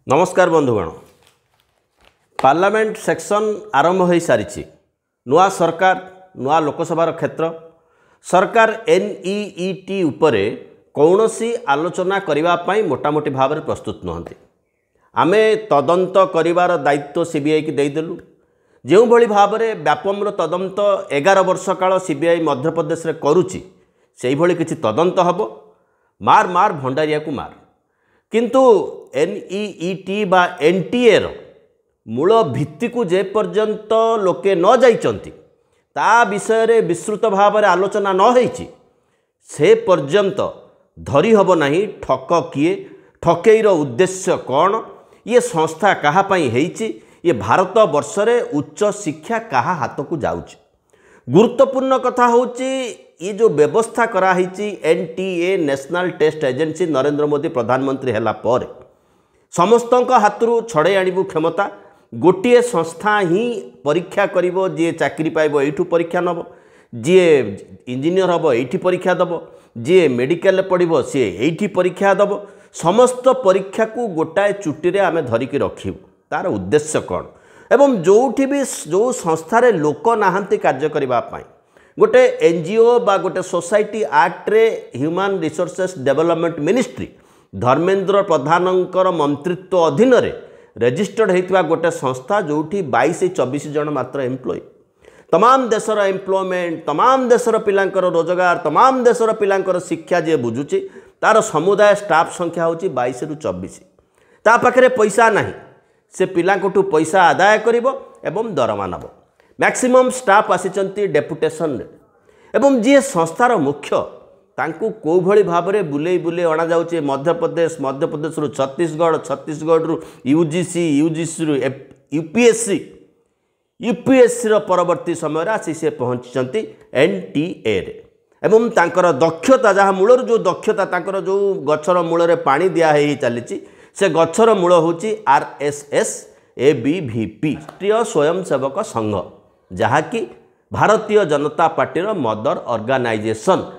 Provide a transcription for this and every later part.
नमस्कार बंधुगण parliament section आरंभ हो सारी नुआ सरकार नुआ लोकसभार क्षेत्र सरकार एनईईटी उपरे कौनसी आलोचना करने मोटामोटी भाव में प्रस्तुत नुहति आमे तदंत करिवार दायित्व सीबीआई की देदेलु जो भली भाव में व्यापम तदंत 11 वर्ष काल सीबीआई मध्यप्रदेश में करुच्ची से भली किसी तदंत हम मार मार भंडारिया को मार किंतु एनईईटी बा एनटीए रो मूल भित्ति को जे पर्यंत लोके न जाइचंती ता विषय रे विस्तृत भाव में आलोचना न होईची से पर्यंत धरी हब नहीं ठक किए ठकेईर उद्देश्य कौन ये संस्था कहा पई हेईची ये भारत वर्ष रे उच्च शिक्षा कहा हाथ को जाउची गुरुत्वपूर्ण कथा होची ये जो व्यवस्था कराई NTA national test agency Narendra Modi प्रधानमंत्री हैला पर समस्त हाथरू छड़े आणबू क्षमता गोटे संस्था ही परीक्षा करिवो जे चाकरी पाइबो एठू परीक्षा नब जी इंजीनियर हम एठी परीक्षा दब जी मेडिकल पढ़िबो सी एठी परीक्षा दब समस्त परीक्षा को गोटाए चुट्टी आमे धरिकी रखिबु तार उद्देश्य कौन एवं जोठी भी जो संस्थारे लोक नाहांती कार्य करबा पाई गोटे एनजीओ बा गोटे सोसाइटी एक्ट रे human resources development ministry Dharmendra प्रधानंकर मंत्रित्व अधीन रे रजिस्टर्ड होता गोटे संस्था जोठी 22-24 जन मात्र एम्प्लॉय तमाम देशर एम्प्लॉयमेंट तमाम देशर पिलांकर रोजगार तमाम देशर पिलांकर शिक्षा जे बुझुची तार समुदाय स्टाफ संख्या होची 22-24 ता पाखरे पैसा नहीं से पिलांकोठू पैसा आदाय करिवो एवं दरमा नब मैक्सिमम स्टाफ आसीचंती डेपुटेशन एवं जी संस्थार मुख्य तांकू को भली भाव में बुले बुले अणा जाउचे मध्यप्रदेश रु छत्तीसगढ़ रु यूजीसी रु यूपीएससी रो परवर्ती समय आसी से पहुँची एनटीए रे एवं तांकर दक्षता जहाँ मूलर जो दक्षता तांकर जो गछर मूल रे पानी दिया है चली से गछर मूल होची आरएसएस एबीवीपी राष्ट्रीय स्वयंसेवक संघ जहाँकि भारतीय जनता पार्टीर मदर ऑर्गेनाइजेशन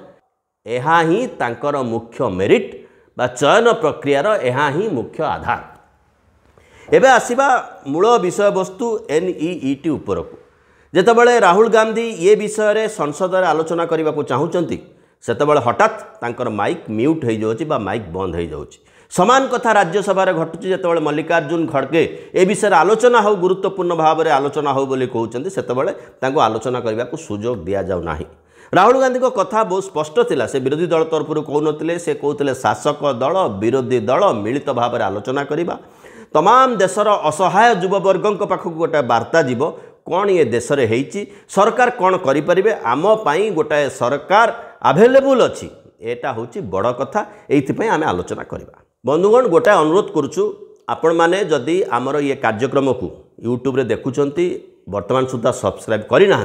यहाँ ही तांकर मुख्य मेरिट बा चयन प्रक्रियार यहाँ ही मुख्य आधार एबे आसीबा मूल विषय वस्तु एनईईटी उपरकू जेतेबेले राहुल गांधी ये विषय रे संसद रे आलोचना करने को चाहूँगी सेतेबेले हठात तांकर माइक म्यूट हो जाउची बा माइक बंद हो जाउची समान कथा राज्यसभा घटुची जेतेबेले मल्लिकार्जुन खड़गे ए विषय आलोचना हो गुरुत्वपूर्ण भाव में आलोचना हो बोली कहते सेतेबेले तांको आलोचना करने को सुजोग दिया जाउ नाही राहुल गांधी को कथा बहुत स्पष्ट थिला से विरोधी दल तरफ कहते से कहते शासक दल विरोधी दल मिलित भाव में आलोचना करवा तमाम देशर असहाय युववर्गों पाखक गोटे वार्ता जीव कौन ये देश में होती सरकार कौन करें आम पाई गोटाए सरकार आभेलेबुल अच्छी एटा हूँ बड़ कथा ये आम आलोचना करवा बंधुगण गोटाए अनुरोध करुचु आपण मैंने जदि आमर ये कार्यक्रम को यूट्यूब रे देखुंट वर्तमान सुधा सब्सक्राइब करना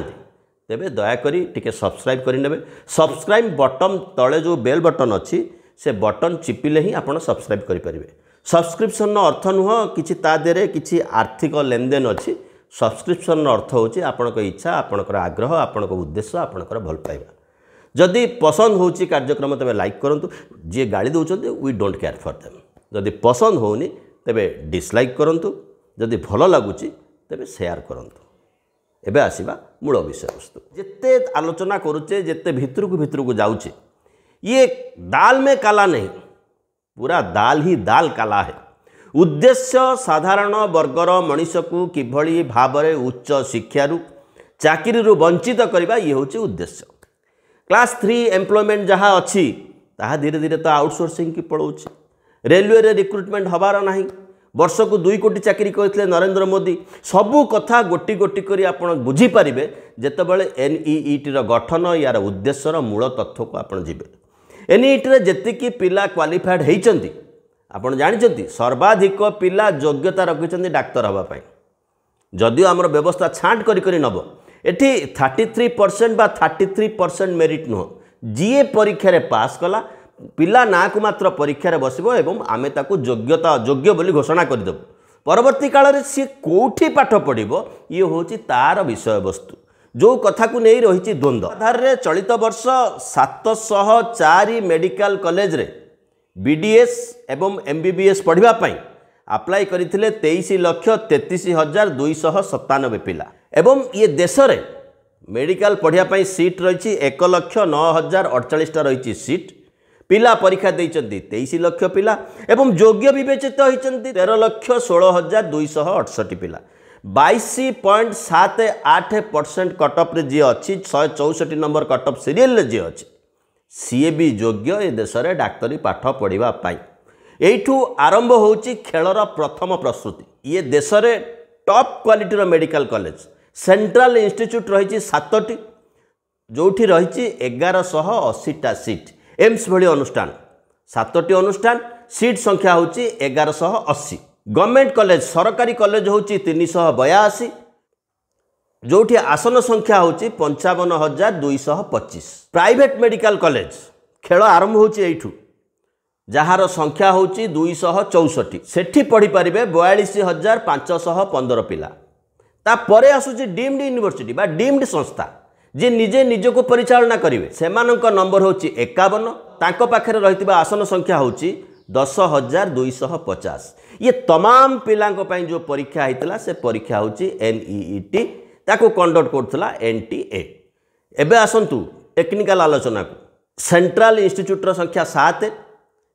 तेबे दयाकोरी टिके सब्सक्राइब करें सब्सक्राइब बटन तले जो बेल बटन अच्छी से बटन चिपिले ही आपड़ सब्सक्राइब करेंगे सब्सक्रिप्शन अर्थ नुह कि देहरे किसी आर्थिक लेनदेन अच्छी सब्सक्रिप्शन अर्थ होची आपणक इच्छा आपणकर आग्रह आपणक उद्देश्य आपणकर भल पाइबा जदि पसंद होची कार्यक्रम तेबे लाइक करंतु जे गाड़ी दउछन्ते we don't care for them जदि पसंद होनी तेबे डिसलाइक करंतु जदि भल लागुची तेबे शेयर करंतु एबे आसीबा मूल विषय वस्तु जिते आलोचना करुचे जिते भितर को जाऊचे ये दाल में काला नहीं पूरा दाल ही दाल काला है उद्देश्य साधारण वर्गर मनीष को किभली भाव में उच्च शिक्षारू चाकरी वंचित करवा ये हूँ उद्देश्य क्लास 3 एम्प्लॉयमेंट जहाँ अच्छी ताहा धीरे धीरे तो आउटसोर्सिंग की पड़ोचे रेलवे रे रिक्रुटमेंट हबार नहीं वर्ष को 2 कोटी चाकरी करते नरेंद्र मोदी सबू कथा गोटी गोटी करी आपण बुझीपारे जितेबाला एनईईटी गठन यार उद्देश्यर मूल तथ्य को आप जी एनईईटी जेतिकी पिला क्वालिफाइड होती आपड़ जानते सर्वाधिक पिला योग्यता रखिंट डाक्तर हाँपाई जदिव आमर व्यवस्था छाँट करी नब एटी 33% बा 33% मेरिट नुह जीए परीक्षा पास कला पिला ना को मात्र परीक्षा बसबो एवं आमे ताकू योग्य बोली घोषणा करदेबु परवर्ती काल में सी कौटी पाठ पढ़ो ये हूँ तार विषय वस्तु जो कथा को नहीं रही द्वंद्व आधार रे चलित वर्ष 704 मेडिकल कॉलेज रे बीडीएस एवं एमबीबीएस पढ़ापी आप्लाय करथिले 23,33,297 पिला एवं ये देश रे मेडिकल पढ़िया पई सीट रही 1,09,048 रही सीट पिला परीक्षा देइचंती 23 लाख पिला एवं योग्य विवेचित होइचंती 13,16,268 पिला 22.78% कटअप रे जी अच्छी 164 नंबर कटअप सीरियल रे जी अच्छी सीए भी योग्य ए देश रे डाक्तरी पाठ पढ़िबा पाई एठू आरंभ होची खेलर प्रथम प्रस्तुति ये देश रे टॉप क्वालिटी रो मेडिकल कॉलेज सेंट्रल इंस्टीट्यूट रही 7टी जोठी रही 1180टा सीट एम्स भली अनुष्ठान 7टी अनुष्ठान सीट संख्या होची 1180 गवर्नमेंट कॉलेज सरकारी कॉलेज होची 382 जोठी आसन संख्या होची 55,225 प्राइवेट मेडिकल कॉलेज खेल आरंभ होची एठू जहार संख्या होची 264 सेठी पढ़ी पारिबे 42,515 पिला तापरे आसुची डीम्ड यूनिवर्सिटी बा डीम्ड संस्था जे निजे निजको परिचालना करिवे सेमानक नंबर होची 51 तांको पाखरे रहितबा आसन संख्या होची 10,250 ये तमाम पिलांको पई जो परीक्षा हितला से परीक्षा होची एनईईटी ताको कंडक्ट करथला एनटीए एबे आसंतु टेक्निकल आलोचना को सेंट्रल इंस्टीट्यूट रो संख्या 7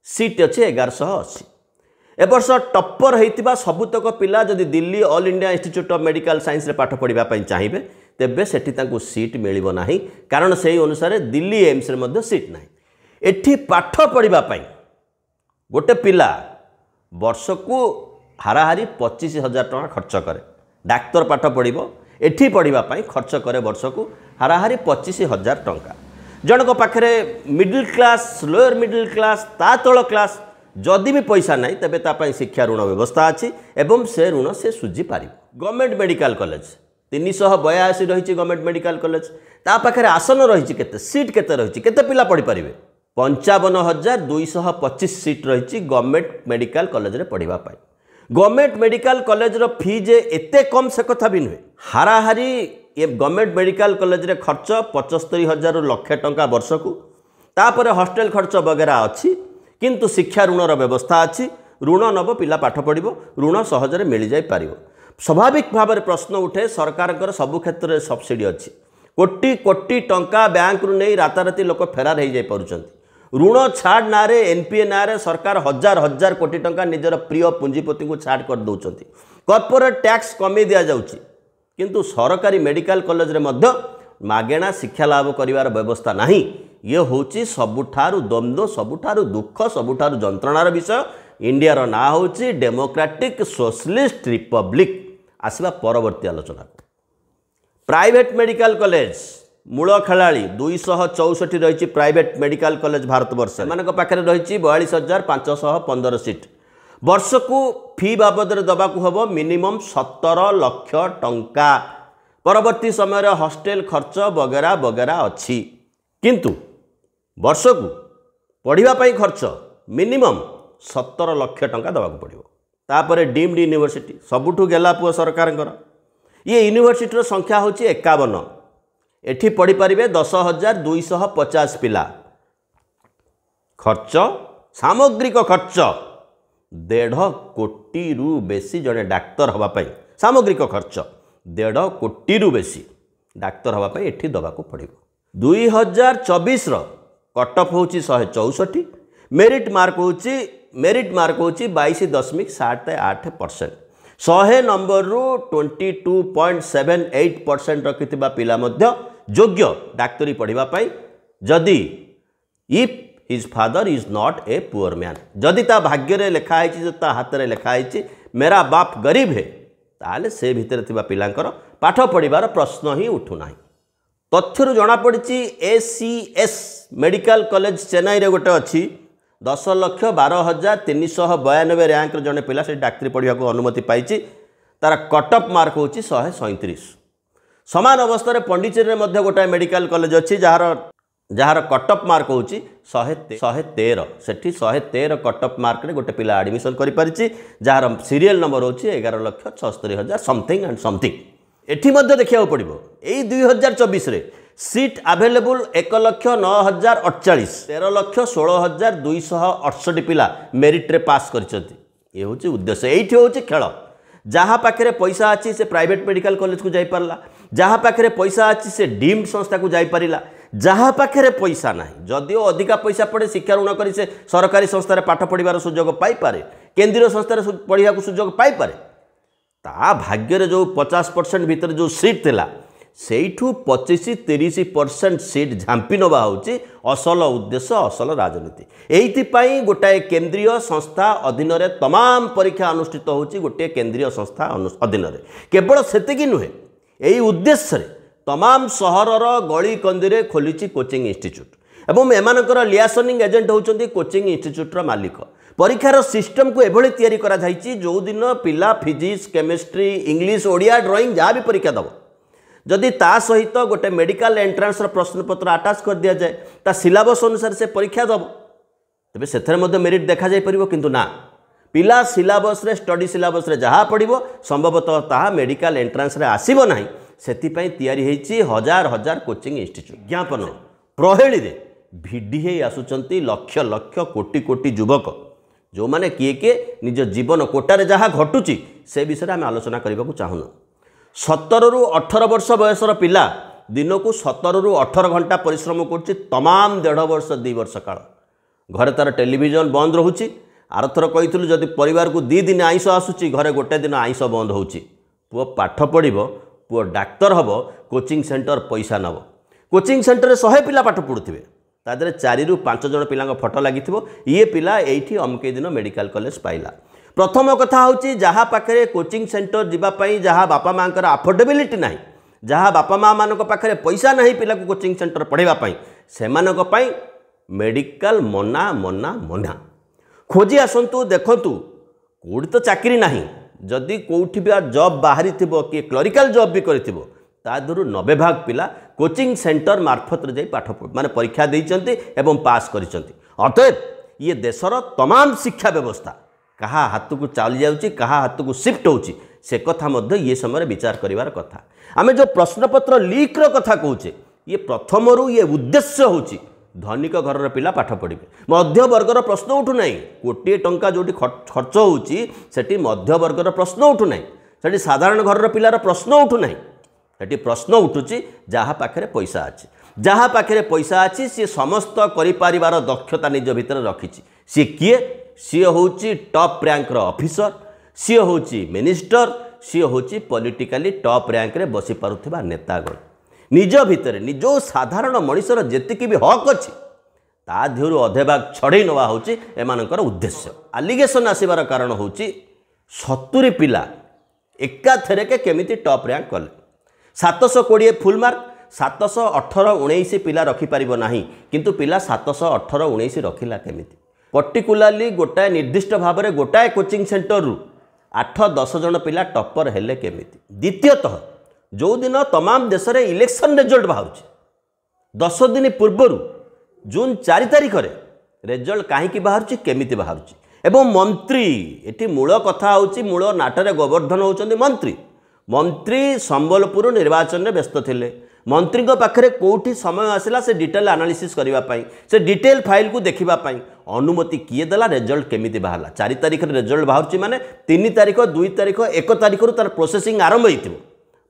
सीट अच्छे 1180 ए वर्ष टप्पर होइतिबा सबुतक पिला जदि Delhi all India institute of medical science रे पाठ पढ़िबा पई चाहिबे तेबे सेठी तांको सीट मिलिबो नाही कारण सेही अनुसार दिल्ली एम्स रे मध्ये सीट नाही एठी पाठ पढ़िबा पई गोटे पिला वर्ष को हाराहारी 25,000 टका खर्च करे डाक्तर पाठ पढ़िबो एठी पढ़िबा पई खर्च करे वर्ष को हाराहारी 25,000 टका जनक पाखरे middle class lower middle class ता तल क्लास जदि भी पैसा नहीं तेबे ता पई शिक्षा ऋण व्यवस्था अच्छी एवं से ऋण से सुझी पारि गवर्नमेंट मेडिकल कॉलेज 382 रही गवर्नमेंट मेडिकल कॉलेज ता पाखरे आसन रही केते सीट केते रही केते पिला पढ़ी पारिबे 55,225 सीट रही गवर्नमेंट मेडिकल कॉलेज रे पढ़िबा पाई गवर्नमेंट मेडिकल कॉलेज रो फी जे एते कम से कथा भी नुहे हाराहारी ये गवर्नमेंट मेडिकल कॉलेज रे खर्च 75,000 लाख टंका वर्ष को तापर हॉस्टल खर्च वगैरह अच्छी किंतु शिक्षा ऋण व्यवस्था अच्छी ऋण नब पिला पाठ पढ़िबो ऋण सहजरे मिल जाई पारिबो स्वाभाविक भाव में प्रश्न उठे सरकार सबु क्षेत्र में सब्सिडी अच्छी कोटी कोटी टंका बैंक रु नहीं राताराति लोक फेरार हो जाई पारुचंती ऋण छाड़ ना एनपीए ना सरकार हजार हजार कोटी टंका निजर प्रिय पुंजीपति को छाड़ कर दौरान कॉर्पोरेट टैक्स कमे दि जाउची किंतु सरकारी मेडिकल कॉलेज रे मध्य मागेणा शिक्षा लाभ करिवार व्यवस्था नहीं ये होची सबुठारु द्वंद्व सबुठारु दुख सबुठारु जंत्रणार विषय इंडिया रो ना होची डेमोक्रेटिक सोशलिस्ट रिपब्लिक आसवा परवर्ती आलोचना प्राइवेट मेडिकल कॉलेज मूल खेलाड़ी 264 रही प्राइवेट मेडिकल कॉलेज भारतवर्ष एमानक पाखरे रही 42,515 सीट वर्ष को फी बाबद दबा हम मिनिमम 17 लाख टंका परवर्ती समय हॉस्टेल खर्च वगैरह वगैरह अच्छी किंतु वर्ष को पढ़ाई खर्च मिनिमम 17 लाख टंका दबा पड़ो तापर डीम्ड यूनिवर्सिटी सबुठू गेला पुओ सरकार ये यूनिवर्सिटी संख्या होची 51 एठी पढ़ी पारिबे 10,250 पिला खर्च सामग्रिक खर्च 1.5 कोटी रु बेसी जड़े डाक्तर हवापाई सामग्रिक खर्च 1.5 कोटी रु बेसी डाक्तर हवापाई एठी दबाको पड़ो 2024 कटअफ होची 164 मेरिट मार्क होची 22.78% 100 नंबर रु 22.78% रखिथिबा पिला मध्य योग्य डाक्तरी पढ़िबा पाई जदि if his father is not a poor man जदि ता भाग्य रे लिखा है ता हाथ रे लिखा है मेरा बाप गरीब है ताले से भीतर थिबा पिलांकर पाठ पढ़िबार प्रश्न ही उठुना तथ्यरु जना पड़ी एसीएस मेडिकल कॉलेज चेन्नई रे गोटे अच्छी 10,12,392 रैंक जड़े पिला से डाक्तरी पढ़ा को अनुमति पाई तार कटअप मार्क होची 137 समान अवस्था पंडिचेरी में गोटाए मेडिकल कॉलेज अच्छी जार कटअप मार्क होची 113 सेठी 113 कटअप मार्क रे गोटे पिला एडमिशन करि परिछि जार सीरियल नंबर होची 11,76,000 समथिंग एंड समथिंग एठी मध्य देखिया पड़िबो एई 2024 रे सीट अवेलेबल 1,09,048 13,16,268 पिला मेरिट रे पास करछथि ये हूँ उद्देश्य ये हूँ खेल जहाँ पाखे पैसा अच्छी से प्राइवेट मेडिकल कॉलेज को जापारा जहाँ पाखे पैसा अच्छी से डीम्ड संस्था को जापारा जहाँ पाखे पैसा ना जदिओ अधिका पैसा पड़े शिक्षा ऋण कर से सरकारी संस्थार पाठ पढ़ार सुजोग पाइपे केन्द्रीय संस्थार पढ़ा सुजोग पाइपे ता भाग्य जो 50% भितर जो सीट थिला सेठू 25-30% सीट झांपी नवा होची असल उद्देश्य असल राजनीति एइथिपाई गोटाए केंद्रीय संस्था अधीन रे तमाम परीक्षा अनुष्ठित होची गोटे केंद्रीय संस्था अधीन रे केवल सेतिकी नुहे एई उद्देश्य रे तमाम सहरर गली कंदी खोली कोचिंग इंस्टीट्यूट एवं एमानकर लियासनिंग एजेंट होचंती कोचिंग इंस्टीट्यूट मालिक परीक्षार सिस्टम को एभली तैयारी करा जायछि जो दिन पिला physics chemistry English Odia drawing जहाँ भी परीक्षा दब जदि ता सहित गोटे मेडिकल एंट्रांस प्रश्नपत्र आटाच कर दि जाए ता सिलेबस अनुसार से परीक्षा दब तेज से मेरिट देखा जाई परिबो किंतु ना पिला सिलेबस रे स्टडी सिलेबस रे जहाँ पढ़िबो संभवतः ताहा मेडिकल एंट्रांस रे आसीबो नाही सेतिपई तैयारी हेछि हजार हजार कोचिंग इंस्टीट्यूट ज्ञापन प्रहेली रे भिडी हे आसुचंती लक्ष लक्ष कोटि कोटि युवक जो माने किए निज जीवन कोटारे जहाँ घटुची से विषय आम आलोचना करने को चाहूना 17 ରୁ 18 वर्ष बयसर पिला दिन को 17 ରୁ 18 घंटा परिश्रम कर तमाम 1.5 वर्ष 2 वर्ष काल घरे तार टेलीविजन बंद रोचे आरथर कही जदि परिवार को 2 दिन आइंष आसूची घरे गोटे दिन आइंष बंद होची पुओ पाठ पढ़िबो पुओ डाक्तर हबो कोचिंग सेंटर पैसा नब कोचिंग सेंटर 100 पिला पाठ पढ़ुथिबे तादरे 4 ରୁ 5 जन पिला फोटो लगी ये पिला एठी अमके दिन मेडिकल कॉलेज पाइला प्रथम कथा हूँ जहाँ पाखे कोचिंग सेंटर जीवाई जहाँ बापा माँ अफोर्डेबिलिटी ना जहाँ बापा माँ मान पाखे पैसा ना पिला को कोचिंग सेंटर पढ़ाई से मेडिकल मना मना मना खोजी आसतु देखु कौटी तो चाकरी ना जदि कौटी भी जॉब बाहरी किए क्लरिकल जॉब भी करूँ 90 भाग पिला कोचिंग सेंटर मार्फत रे पाठ माने परीक्षा देइचंती एवं पास करिचंती अतएव ये देशर तमाम शिक्षा व्यवस्था कहा हाथ को चली जाऊँगी कहा हाथ को शिफ्ट होची से कथा मध्य ये समय विचार करिवार कथा आमे जो प्रश्नपत्र लीक रो कथा कहूचे ये प्रथम रु ये उद्देश्य होची धनिक घर पिला पाठ पढ़े मध्य वर्गर प्रश्न उठू ना कोटी टंका जो खर्च होची सेठी मध्य वर्गर प्रश्न उठू ना सेठी साधारण घर पिलार प्रश्न उठू ना सेठी प्रश्न उठुची जहाँ पाखे पैसा अच्छी जहाँ पाखे पैसा अच्छी सी समस्त करिपारिबार दक्षता निज भितर रखिछि सी किए सी हूँ टॉप रैंक ऑफिसर सी हूँ मिनिस्टर सी हूँ पॉलिटिकली टॉप रैंक रे बसी पारुथिबा नेतागण निज भितर निज साधारण मनीषर जेतिकी भी हक अच्छी ता देहरु अधे भाग छड़े नवा हूँ एमानकर उद्देश्य आलिगेशन आसबार कारण हूँ 70 पिला एकाथरके केमिति टॉप रैंक कले 720 फुल मार्क 718-19 पिला रखिपार ना किंतु पिला 718-19 रखिला केमिति पर्टिकुलाली गोटाए निर्दिष्ट भाव में गोटाए कोचिंग सेंटर रु 8-10 जन पिला टॉपर हेले केमिति द्वितीयतः जो दिन तमाम देश में इलेक्शन रिजल्ट बाहर 10 दिन पूर्व जून 4 तारिख रे रिजल्ट कहीं बाहर केमिति बाहर एवं मंत्री एटी मूल कथा हूँ मूल नाटरे गोवर्धन होउचंदी मंत्री संबलपुर निर्वाचन में व्यस्त थिले मंत्री पाखे कौटी समय आसला से डिटेल एनालिसिस करने से डिटेल फाइल को देखापी अनुमति किए देला रिजल्ट केमिति बाहरला 4 तारिख रिजल्ट बाहर माने 3 तारिख 2 तारिख 1 तारिख तार प्रोसेसिंग आरंभ होइथिबो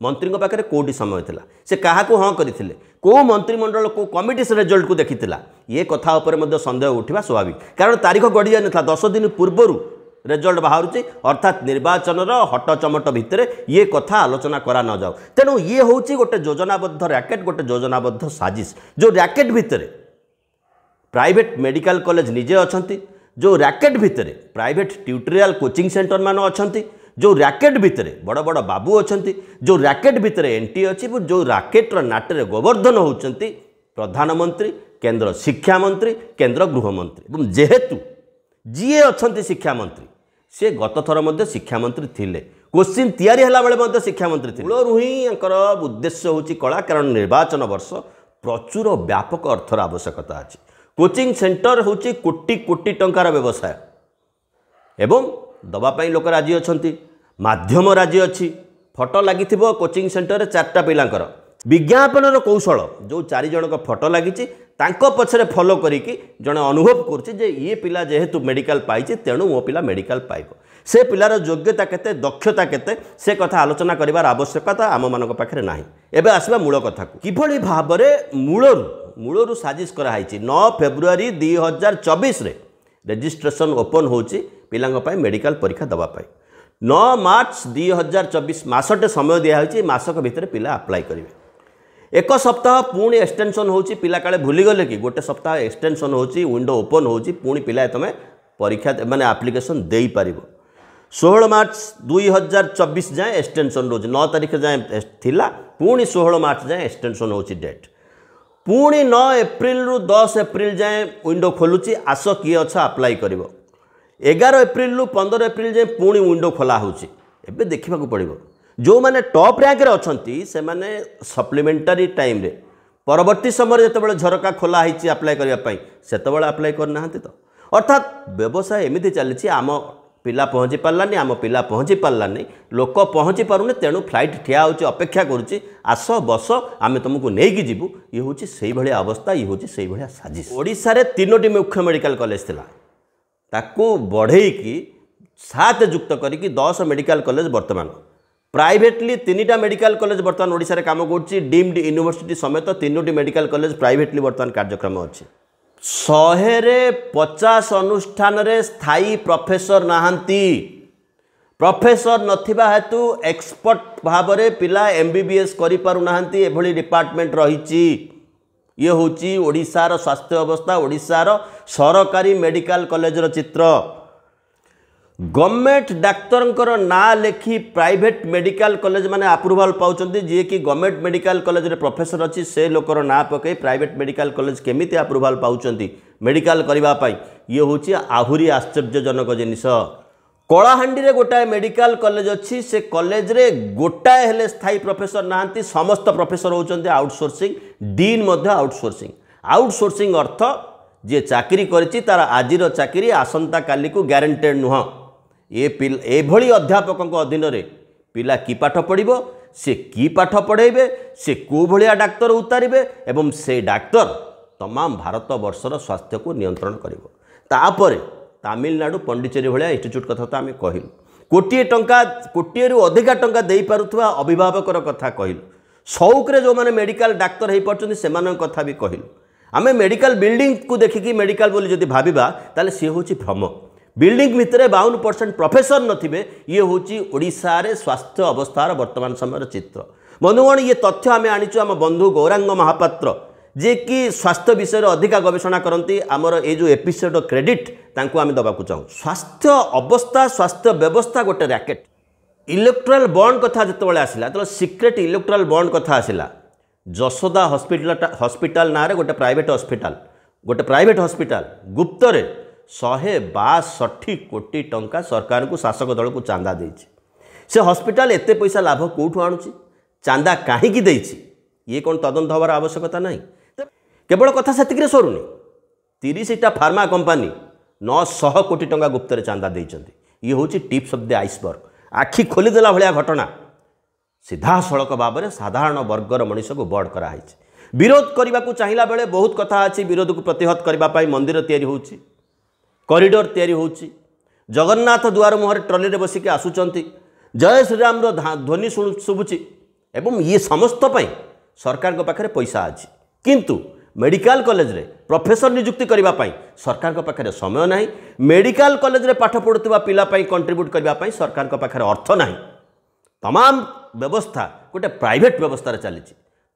मंत्री पाखे कौटी समय थिला से क्या हाँ करथिले को मंत्रिमंडल को कमिटी से रिजल्ट को देखिथिला ये कथा ऊपर मध्य संदेह उठा स्वाभाविक कारण तारीख गड़ी जाए 10 दिन पूर्व रिजल्ट बाहर अर्थात निर्वाचन हट चमट भितर ये कथा आलोचना करा न जाओ तेणु ये हूँ गोटे योजनाबद्ध रैकेट गोटे योजनाबद्ध साजिश जो रैकेट भितर प्राइवेट मेडिकल कॉलेज निजे अच्छा जो रैकेट भितर प्राइवेट ट्यूटोरियल कोचिंग सेंटर मान अच्छा जो रैकेट भितर बड़ बड़ बाबू अच्छा जो रैकेट भितर एंटी अच्छी जो रैकेट्र नाटरे गोवर्धन होती प्रधानमंत्री केंद्र शिक्षा मंत्री केंद्र गृहमंत्री जेहेतु जीए अच्छा शिक्षा मंत्री सी गत थर मध्य शिक्षा मंत्री थिले क्वेश्चन तैयारी हला बेले मध्य शिक्षा मंत्री थिले मूलरू ही उद्देश्य हूँ कला कारण निर्वाचन वर्ष प्रचुर व्यापक अर्थर आवश्यकता अच्छी कोचिंग सेंटर हूँ कोटी कोटी टंकार व्यवसाय एवं दवापाई लोक राजी अच्छा माध्यम राजी अच्छी फोटो लगी कोचिंग सेंटर 4टा पिलांकर विज्ञापन कौशल जो 4 जन फोटो लगी पछरे फॉलो करिकी जने अनुभव करछि जे ये पिला जेहेतु मेडिकल पाइछि तेणु मो पिला मेडिकल पाइब से पिलार योग्यता केते दक्षता केते से कथा आलोचना करिवार आवश्यकता आम मान पाखे ना। एबे आसवा मूल कथा को किभली भाव मूलरू साजिश कराई 9 फेब्रुआरी 2024 रे रजिस्ट्रेशन ओपन होची पिलांग पय मेडिकल परीक्षा दबा पाई 9 मार्च 2024 मासटे समय दिया होची मासक भितर पिला अप्लाई करिवे। एक सप्ताह पुणी एक्सटेंशन होची पिला काले भूली गले कि गोटे सप्ताह एक्सटेंशन होची विंडो ओपन होची पुणी पिला तमे परीक्षा माने एप्लिकेशन देई पारिबो। 16 मार्च 2024 जाए एक्सटेंशन रोज 9 तारीख जाए थिला पुणी 16 मार्च जाए एक्सटेंशन होची डेट पुणी 9 एप्रिल रु 10 एप्रिल जाए विंडो खोलुची आस किए अच्छा अप्लाई करिवो। 11 एप्रिल रु 15 एप्रिल जाए पुणी विंडो खोला होची। एबे देखिबा को पड़िबो जो माने टॉप रैंक रे अछंती से माने सप्लीमेंटरी टाइम रे परवर्ती समय जेतेबेले झरका खोला हिची अप्लाई करिया पई सेतेबेले अप्लाई कर नाहंती तो अर्थात व्यवसाय एमिति चलीची आम पिला पहुँची पार्लानी आम पिला पहुँची पार्लानी लोक पहुँची पारुनी तेणु फ्लाइट ठिया होची अपेक्षा करुची आस बस आम तुमको नहीं जीवु ये हूँ से भाया अवस्था ये हूँ से भाया साजिश। ओडिशा रे 3टी मुख्य मेडिकल कॉलेज थिला ताकू बढ़ेकी 7 युक्त करिकी 10 मेडिकल कॉलेज वर्तमान प्राइवेटली 3टा मेडिकल कॉलेज वर्तमान ओडिशा रे काम करछि डीम्ड यूनिवर्सिटी समेत 3टी मेडिकल कॉलेज प्राइवेटली वर्तमान कार्यक्रम अच्छी 150 अनुष्ठान रे स्थायी प्रोफेसर नाहंती प्रोफेसर नथिबा हेतु एक्सपर्ट भाव रे पिला एमबीबीएस करि पारु नाहंती एभली डिपार्टमेंट रहिछि। ये होची ओडिशार स्वास्थ्य अवस्था ओडिशार सरकारी मेडिकल कॉलेज रो चित्र। गवर्नमेंट डाक्तरंकर ना लेखि प्राइवेट मेडिकल कॉलेज माने अप्रूवल पाउचंती जे कि गवर्नमेंट मेडिकल कॉलेज रे प्रोफेसर अछि से लोकर ना पकई प्राइवेट मेडिकल कॉलेज केमिति अप्रूवल पाउचंती मेडिकल करबा पई ये होची आहुरी आश्चर्यजनक जिनिस। कलाहांडी रे गोटाए मेडिकल कॉलेज अछि से कॉलेज रे गोटाए हेले स्थायी प्रोफेसर नाहंती समस्त प्रोफेसर होचंती आउटसोर्सिंग डीन मध्य आउटसोर्सिंग अर्थ जे चाकरी करिछि तार आजिर चाकरी आसंता काली को ग्यारंटेड नुह। ये भली अध्यापक अधीन रे पिला की पाठ पढ़िबो से की पाठ पढ़ेबे से को भलिया डाक्तर उतारिबे एवं से डाक्तर तमाम भारत वर्षर स्वास्थ्य को नियंत्रण करिबो। तापरे तमिलनाडु पंडिचेरी भलिया इंस्टीट्यूट कथा तो आम कहलु कोटिए टंका कोटिए रु अधिका टंका दे पारुथुवा अभिभावकर कथा कहलु शौक रे जो माने मेडिकल डाक्तर हे पड़छन्ती सेमान कथा भी कहलु। आमे मेडिकल बिल्डिंग को देखिकी मेडिकल बोली जदि भाबिबा ताले से होची भ्रम बिल्डिंग भितर 52% प्रोफेसर नथिबे ये होची ओडिशा रे स्वास्थ्य अवस्थार वर्तमान समय चित्र। बंधुगण ये तथ्य आमे आनिचु आम बंधु गौरांग महापात्र जे कि स्वास्थ्य विषय अधिका गवेषणा करती आमर ये जो एपिसोड क्रेडिट तांको आमे दबाकू चाहूँ। स्वास्थ्य अवस्था स्वास्थ्य व्यवस्था गोटे रैकेट इलेक्ट्राल बॉन्ड कथा जितेबाला आसला तो सिक्रेट इलेक्ट्राल बॉन्ड कथा आसला जशोदा हॉस्पिटल ना रे गोटे प्राइवेट हॉस्पिटल गुप्तरे 162 कोटी टंका सरकार को शासक दल को चांदा देछि। से हॉस्पिटल एते पैसा लाभ कोठू आणुछि चांदा काहीकि देछि ये कौन तदंत हबार आवश्यकता नहीं। केवल कथा सेतिक रे सरुनी 30टा फार्मा कंपनी 900 कोटी टंका गुप्तरे चांदा देइछन्ति। ये होछि टिप्स ऑफ द आइसबर्ग आखि खोलीदेला भलिया घटना सीधा सड़क भाव में साधारण वर्गर मनीष को बड़ कराई विरोध करने को चाहिला बेले बहुत कथा अच्छी विरोध को प्रतिहत करने मंदिर तैयारी होछि कॉरिडोर तैयारी होछि जगन्नाथ द्वार मुहर ट्रली रे बसिक आसुचंती जय श्रीराम ध्वनि शुभुची एवं ये समस्त पई सरकार पाखे पैसा अच्छी किंतु मेडिकल कॉलेज रे प्रोफेसर नियुक्ति करने पाई सरकार पाखे समय नहीं मेडिकल कॉलेज रे पाठ पढ़ुवा पिला कंट्रीब्यूट करने सरकार पाखे अर्थ नहीं। तमाम व्यवस्था गोटे प्राइवेट व्यवस्था चली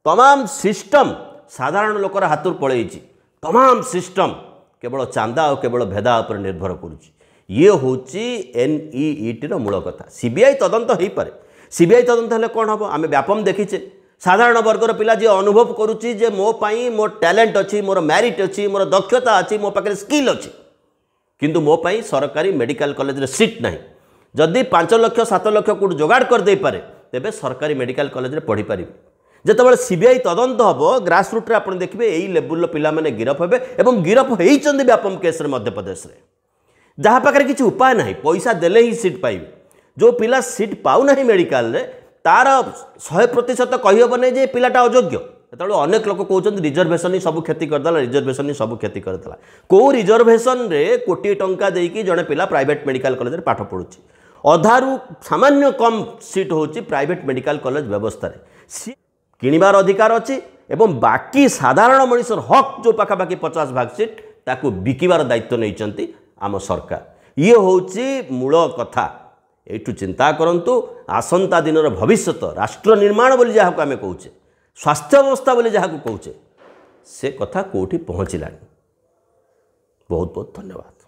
तमाम सिस्टम साधारण लोकर हाथ पलई तमाम सिस्टम केवल चांदा और केवल भेदा उपर निर्भर करुच्ची। ये हूँ एनईईटी मूल कथा। सीबीआई तदंत हो पारे सीबीआई तदंत हेल्ले कौन हम आम व्यापम देखीचे साधारण वर्गर पिला जी अनुभव करुच्ची जे मो पाई मोर टैलेंट अच्छी मोर मेरिट अच्छी मोर दक्षता अच्छी मो पाखे स्किल अच्छी किंतु मो पाई सरकारी मेडिकल कॉलेज रे सीट नहीं जदि 5 लाख 7 लाख कोट जोगाड़ कर दे पारे तेबे सरकारी मेडिकल कॉलेज रे पढ़ी पारिबे। जेतेबेले सीबीआई तदंत हबो ग्रास रूट रे आपण देखिबे एई लेवल पिला माने गिरफ हेबे एवं गिरफ हेइचंदी व्यापम केस रे मध्य प्रदेश रे जहाँ पाखे किसी उपाय नहीं पैसा देले ही सीट पाइबे। जो पिला सीट पाउ नहीं मेडिकल रे तार 100% कहिहब नहीं जे पिलाटा अयोग्य तेणु अनेक लोक कहते रिजर्वेशन ही सब क्षति करदेला रिजर्वेशन ही सब क्षति करदेला। कौ रिजर्वेशन रे कोटी टंका देकी जड़े पिला प्राइवेट मेडिकल कॉलेज रे पाठ पढ़ुची अधारू सामान्य कम सीट होची प्राइवेट मेडिकल कॉलेज व्यवस्था सी किणवार अधिकार अच्छी एवं बाकी साधारण मनुष्यर हक जो पाखापाखि 50 भाग सीट ताकू बिकिबार दायित्व नहीं आम सरकार ये होची मूल कथा एठू चिंता करंतु आसंता दिन भविष्यत राष्ट्र निर्माण बोली जहाँ को आम कौचे स्वास्थ्य अवस्था बोली जहाँ को कौचे से कथा कोठी पहुँचलानी। बहुत बहुत धन्यवाद।